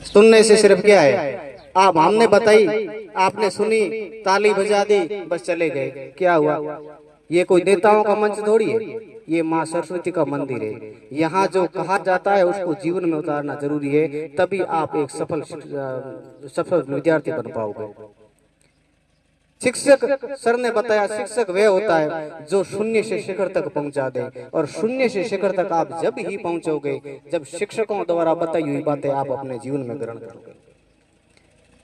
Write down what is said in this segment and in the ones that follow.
सुनने से सिर्फ क्या है, आप हमने बताई, आपने सुनी, ताली बजा दी, बस चले गए, क्या हुआ? ये कोई नेताओं का मंच थोड़ी है, ये माँ सरस्वती का मंदिर है। यहाँ जो कहा जाता है उसको जीवन में उतारना जरूरी है, तभी आप एक सफल विद्यार्थी बन पाओगे। शिक्षक, सर ने बताया, शिक्षक वह होता है जो शून्य से शिखर तक पहुंचा दे, और शून्य से शिखर तक आप जब ही पहुंचोगे जब शिक्षकों द्वारा बताई हुई बातें आप अपने जीवन में ग्रहण करोगे।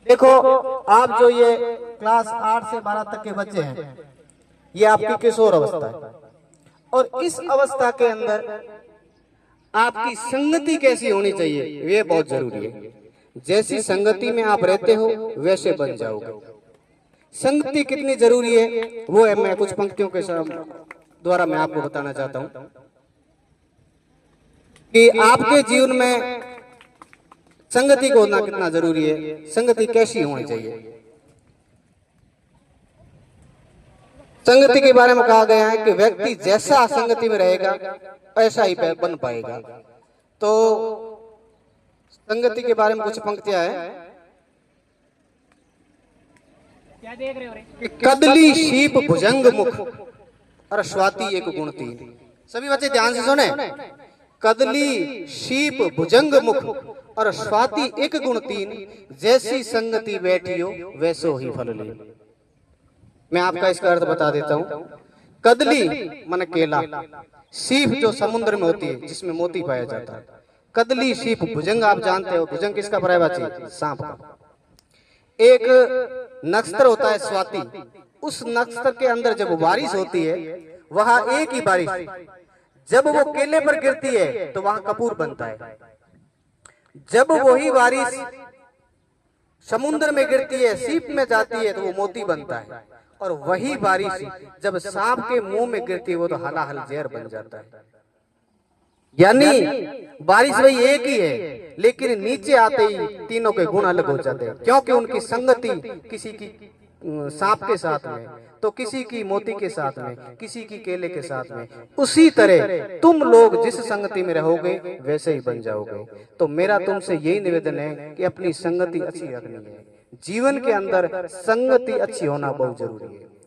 देखो, आप जो ये क्लास 8 से 12 तक के बच्चे हैं, ये आपकी किशोर अवस्था है, और इस अवस्था के अंदर आपकी संगति कैसी होनी चाहिए ये बहुत जरूरी है। जैसी संगति में आप रहते हो वैसे बन जाओगे। संगति कितनी जरूरी है वो है, मैं कुछ पंक्तियों के द्वारा मैं आपको बताना चाहता हूं कि आपके जीवन में संगति को होना कितना जरूरी है, संगति कैसी होनी चाहिए। संगति के बारे में कहा गया है कि व्यक्ति जैसा संगति में रहेगा ऐसा ही बन पाएगा। तो संगति के बारे में कुछ पंक्तियां हैं। क्या देख रहे हो रे? कदली शीप भुजंग मुख और स्वाति एक गुण तीन। सभी बच्चे ध्यान से सुने। कदली शीप भुजंग मुख और स्वाति एक गुण तीन, जैसी संगति बैठियो वैसो ही फल ली। मैं आपका इसका अर्थ बता देता हूँ। कदली मन केला, शीप जो समुद्र में होती है जिसमें मोती पाया जाता है। कदली शीप भुजंग, आप जानते हो भुजंग किसका पर्यायवाची? सांप का। एक नक्षत्र होता है स्वाति, उस नक्षत्र के अंदर जब बारिश होती है वहां एक ही बारिश, जब वो केले पर गिरती है तो वहां कपूर बनता है। जब वही बारिश समुद्र में गिरती है, सीप में जाती है तो वो मोती बनता है। और वही बारिश जब सांप के मुंह में गिरती है वो तो हलाहल जहर बन जाता है। यानी बारिश वही एक ही है, लेकिन नीचे आते ही तीनों के गुण अलग हो जाते हैं, क्योंकि उनकी संगति किसी की सांप के साथ में, तो किसी की मोती के साथ में, किसी की केले के साथ में। उसी तरह तुम लोग जिस संगति में रहोगे वैसे ही बन जाओगे। तो मेरा तुमसे यही निवेदन है कि अपनी संगति अच्छी रखनी है। जीवन के अंदर संगति अच्छी होना बहुत जरूरी है।